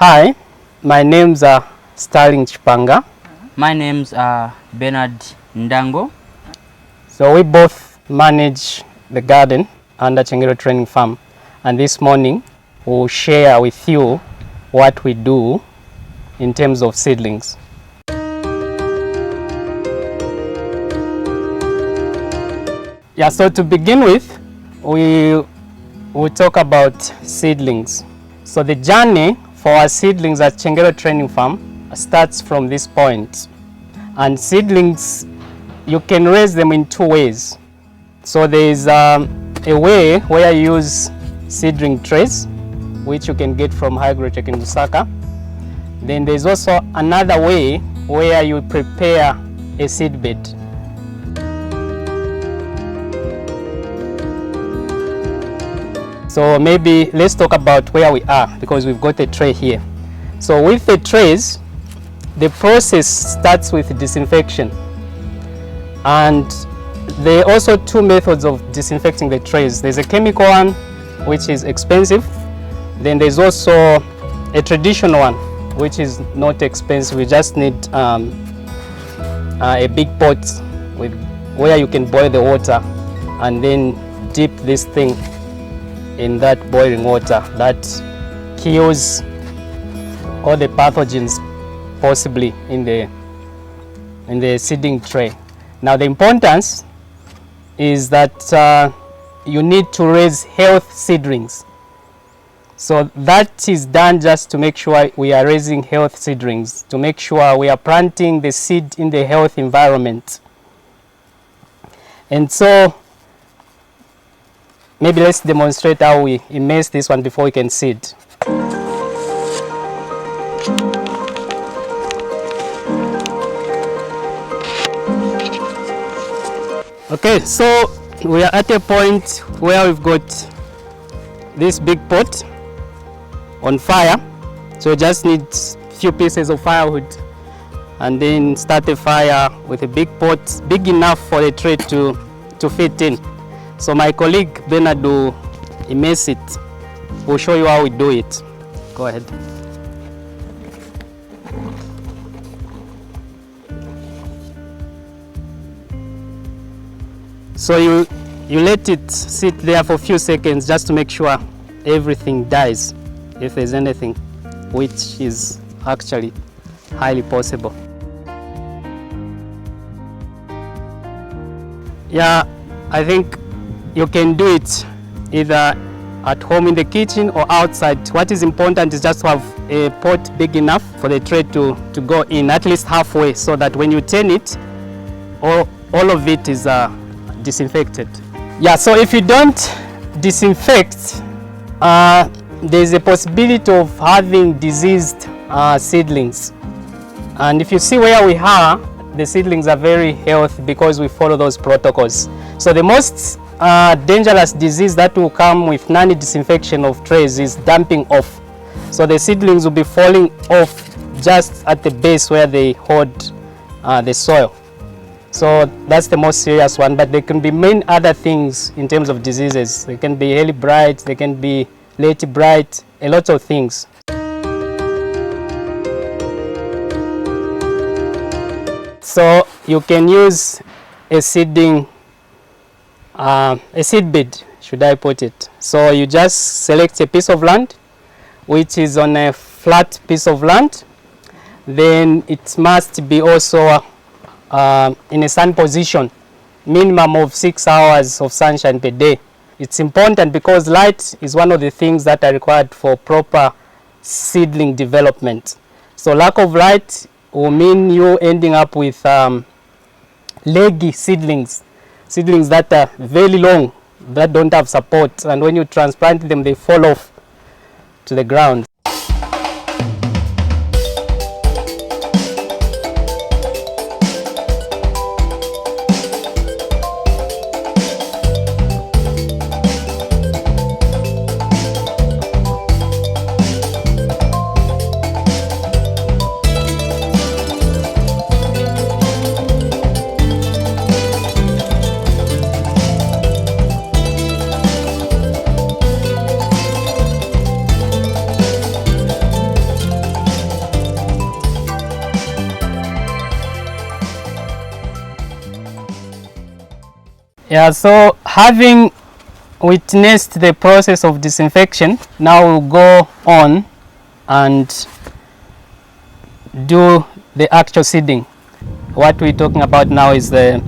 Hi, my name's Starling Chipanga. My name's Bernard Ndango. So we both manage the garden under Chengelo Training Farm, and this morning we'll share with you what we do in terms of seedlings. Yeah, so to begin with, we will talk about seedlings. So the journey for our seedlings at Chengelo Training Farm starts from this point. And seedlings, you can raise them in two ways. So there is a way where you use seedling trays, which you can get from High-Grade in Lusaka. Then there's also another way where you prepare a seed bed. So maybe let's talk about where we are, because we've got a tray here. So with the trays, the process starts with disinfection. And there are also two methods of disinfecting the trays. There's a chemical one, which is expensive. Then there's also a traditional one, which is not expensive. You just need a big pot with where you can boil the water and then dip this thing in that boiling water that kills all the pathogens possibly in the seeding tray. Now the importance is that you need to raise healthy seedlings. So that is done just to make sure we are raising healthy seedlings, to make sure we are planting the seed in the healthy environment. And so maybe let's demonstrate how we immerse this one before we can seed. Okay, so we are at a point where we've got this big pot on fire. So we just need a few pieces of firewood and then start a fire with a big pot, big enough for the tray to fit in. So my colleague Bernard will immerse it. We'll show you how we do it. Go ahead. So you let it sit there for a few seconds just to make sure everything dies, if there's anything, which is actually highly possible. Yeah, I think you can do it either at home in the kitchen or outside. What is important is just to have a pot big enough for the tray to go in, at least halfway, so that when you turn it, all of it is disinfected. Yeah, so if you don't disinfect, there's a possibility of having diseased seedlings. And if you see where we are, the seedlings are very healthy because we follow those protocols. So the most dangerous disease that will come with non-disinfection of trays is dumping off. So the seedlings will be falling off just at the base where they hold the soil. So that's the most serious one, but there can be many other things in terms of diseases. They can be early blight, they can be late blight, a lot of things. So you can use a seed bed, should I put it. So you just select a piece of land which is on a flat piece of land. Then it must be also in a sun position, minimum of 6 hours of sunshine per day. It's important because light is one of the things that are required for proper seedling development. So lack of light will mean you ending up with leggy seedlings that are very long, that don't have support, and when you transplant them, they fall off to the ground. Yeah, so having witnessed the process of disinfection, now we'll go on and do the actual seeding. What we're talking about now is the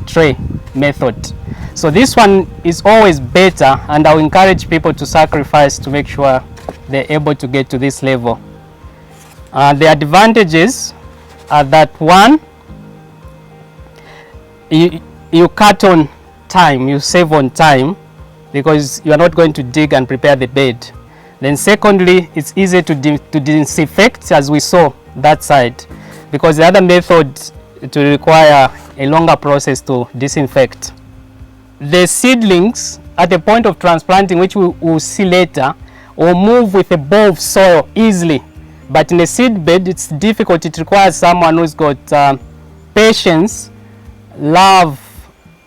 tray method. So this one is always better, and I'll encourage people to sacrifice to make sure they're able to get to this level. The advantages are that, one, you cut on time, you save on time because you are not going to dig and prepare the bed. Then secondly, it's easy to disinfect, as we saw that side, because the other method to require a longer process to disinfect. The seedlings at the point of transplanting, which we will see later, will move with a bowl of soil easily. But in a seed bed, it's difficult. It requires someone who's got patience, love,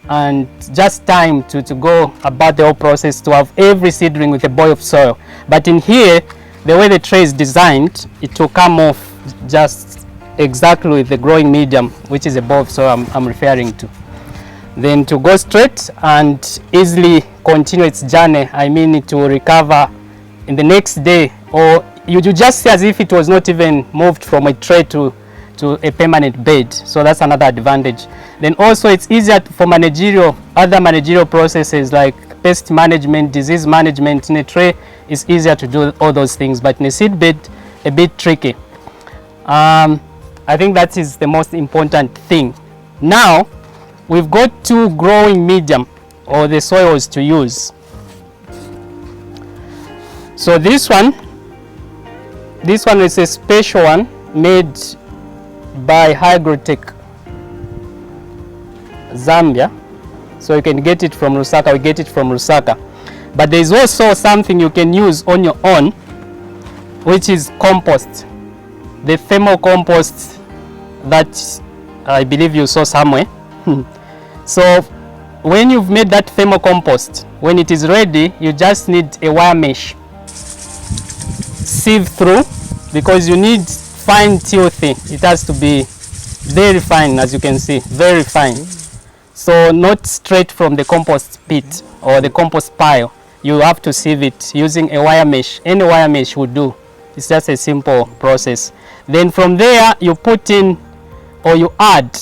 and just time to go about the whole process to have every seedling with a bowl of soil. But in here, the way the tray is designed, it will come off just exactly with the growing medium, which is a bowl of soil I'm referring to. Then to go straight and easily continue its journey, I mean it will recover in the next day, or you just see as if it was not even moved from a tray to a permanent bed. So that's another advantage. Then also it's easier for other managerial processes like pest management, disease management. In a tray it's easier to do all those things, but in a seed bed a bit tricky. I think that is the most important thing. Now we've got two growing medium or the soils to use. So this one is a special one made by Hygrotech Zambia. So you can get it from Lusaka. We get it from Lusaka. But there is also something you can use on your own, which is compost. The thermal compost that I believe you saw somewhere. So when you've made that thermal compost, when it is ready, you just need a wire mesh. Sieve through, because you need fine tilthy. It has to be very fine, as you can see, very fine. So not straight from the compost pit or the compost pile. You have to sieve it using a wire mesh. Any wire mesh would do. It's just a simple process. Then from there you put in, or you add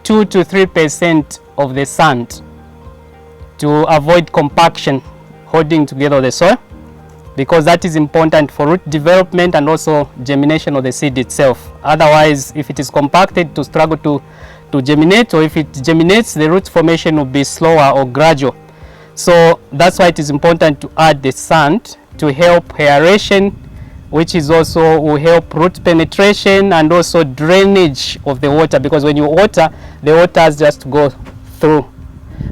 2 to 3% of the sand to avoid compaction, holding together the soil, because that is important for root development and also germination of the seed itself. Otherwise, if it is compacted, to struggle to germinate, or if it germinates, the root formation will be slower or gradual. So that's why it is important to add the sand to help aeration, which is also will help root penetration and also drainage of the water, because when you water, the water has just to go through.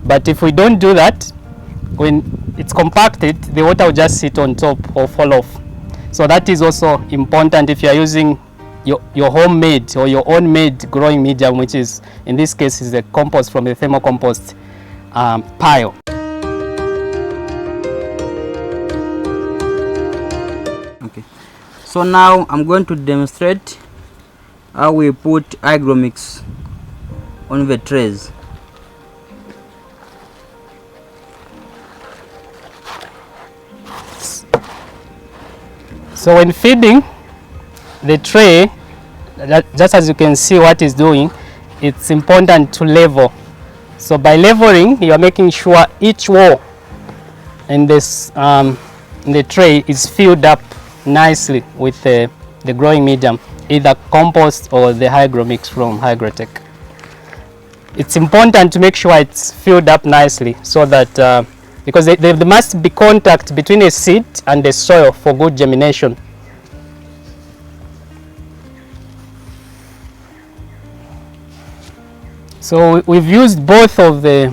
But if we don't do that, when it's compacted, the water will just sit on top or fall off. So that is also important if you are using your homemade or your own made growing medium, which is in this case is the compost from the thermal compost pile. Okay, so now I'm going to demonstrate how we put hygromix on the trays. So when feeding the tray, just as you can see what it's doing, it's important to level. So by leveling, you are making sure each wall in this in the tray is filled up nicely with the growing medium, either compost or the hygromix from Hygrotech. It's important to make sure it's filled up nicely, so that because there must be contact between a seed and the soil for good germination. So we've used both of the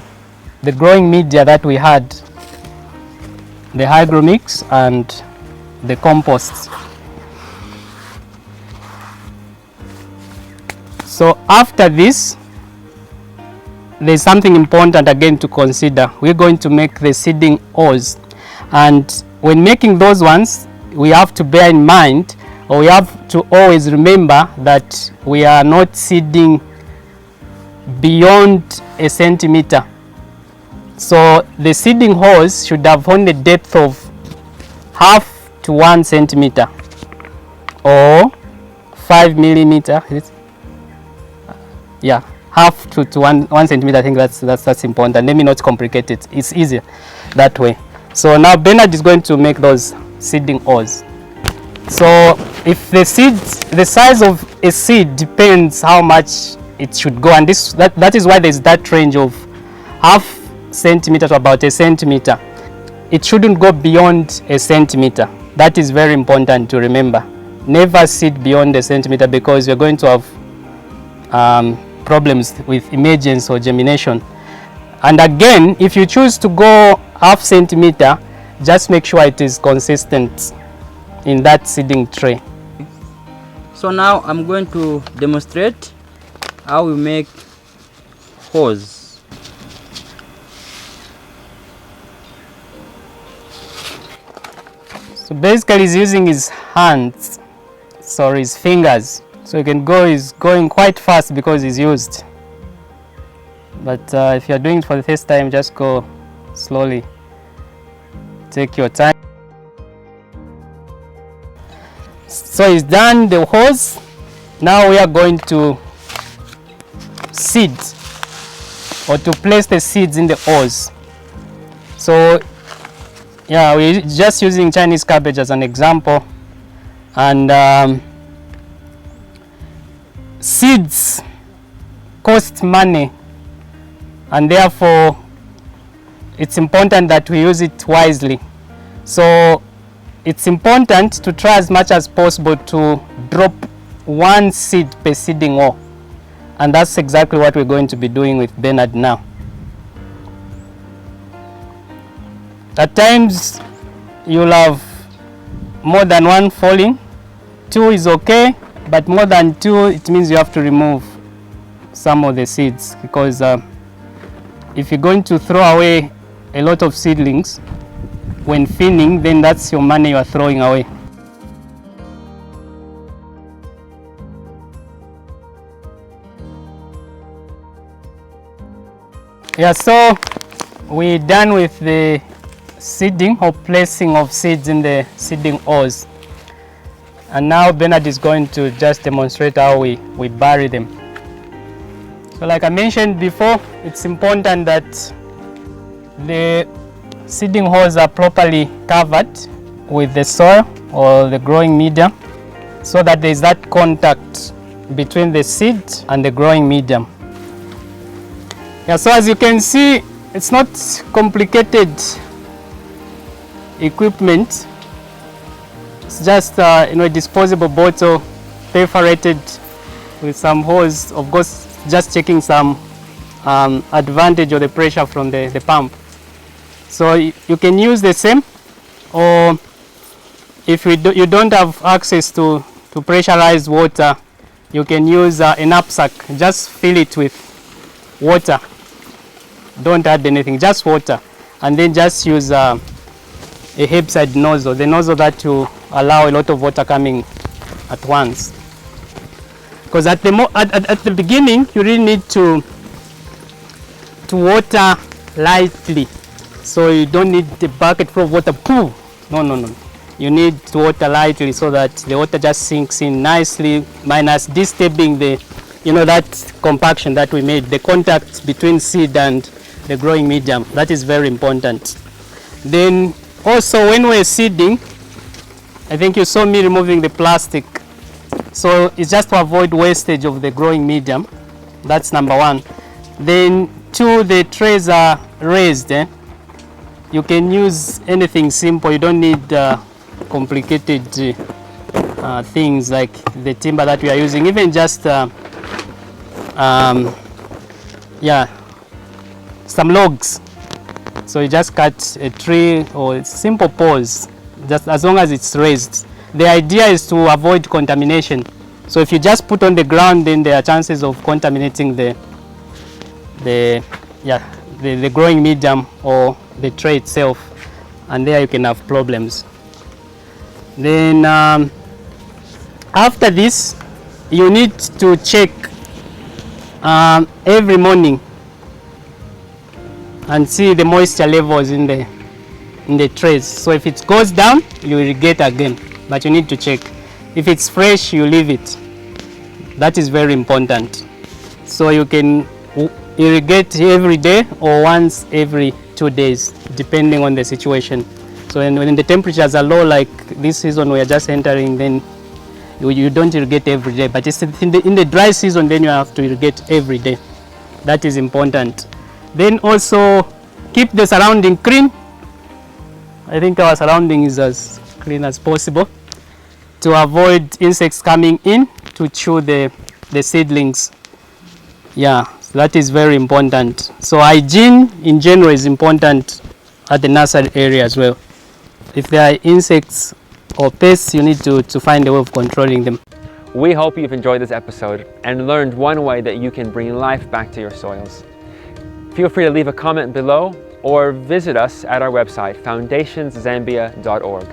growing media that we had, the hygromix and the compost. So after this, there's something important again to consider. We're going to make the seeding holes, and when making those ones, we have to bear in mind, or we have to always remember, that we are not seeding beyond a centimeter So the seeding hose should have only a depth of half to 1 centimeter or 5 millimeter. Yeah, half to 1 centimeter. I think that's important. Let me not complicate it. It's easier that way. So now Bernard is going to make those seeding hose. So if the size of a seed depends how much it should go, and that is why there's that range of half centimeter to about a centimeter. It shouldn't go beyond a centimeter. That is very important to remember. Never seed beyond a centimeter, because you're going to have problems with emergence or germination. And again, if you choose to go half centimeter, just make sure it is consistent in that seeding tray. So now I'm going to demonstrate how we make hose. So basically he's using his hands, sorry, his fingers. So you can go, he's going quite fast because he's used. But if you're doing it for the first time, just go slowly. Take your time. So he's done the hose. Now we are going to seed, or to place the seeds in the hose. So yeah, we're just using Chinese cabbage as an example. And seeds cost money, and therefore it's important that we use it wisely. So it's important to try as much as possible to drop 1 seed per seeding hole, and that's exactly what we're going to be doing with Bernard now. At times you'll have more than 1 falling. 2 is okay, but more than 2, it means you have to remove some of the seeds, because if you're going to throw away a lot of seedlings when thinning, then that's your money you are throwing away. Yeah, so we're done with the seeding or placing of seeds in the seeding hose. And now Bernard is going to just demonstrate how we bury them. So like I mentioned before, it's important that the seeding holes are properly covered with the soil or the growing medium, so that there is that contact between the seed and the growing medium. Yeah, so as you can see, it's not complicated equipment. It's just a disposable bottle perforated with some hose, of course just checking some advantage of the pressure from the pump. So you can use the same, or if you don't have access to pressurized water, you can use a knapsack. Just fill it with water. Don't add anything, just water, and then just use a herbicide nozzle, the nozzle that will allow a lot of water coming at once. Because at the beginning you really need to water lightly, so you don't need the bucket full of water. No. You need to water lightly so that the water just sinks in nicely, minus disturbing that compaction that we made, the contact between seed and the growing medium. That is very important. Then also when we're seeding, I think you saw me removing the plastic. So it's just to avoid wastage of the growing medium. That's number 1. Then 2, the trays are raised. You can use anything simple. You don't need complicated things like the timber that we are using. Even just some logs. So you just cut a tree or simple poles, just as long as it's raised. The idea is to avoid contamination. So if you just put on the ground, then there are chances of contaminating the growing medium or the tray itself, and there you can have problems. Then after this, you need to check every morning and see the moisture levels in the trays. So if it goes down, you irrigate again, but you need to check. If it's fresh, you leave it. That is very important. So you can irrigate every day or once every 2 days, depending on the situation. So when the temperatures are low, like this season we are just entering, then you don't irrigate every day. But it's in the dry season, then you have to irrigate every day. That is important. Then also keep the surrounding clean. I think our surrounding is as clean as possible to avoid insects coming in to chew the seedlings. Yeah, so that is very important. So hygiene in general is important at the nursery area as well. If there are insects or pests, you need to find a way of controlling them. We hope you've enjoyed this episode and learned one way that you can bring life back to your soils. Feel free to leave a comment below or visit us at our website, foundationszambia.org.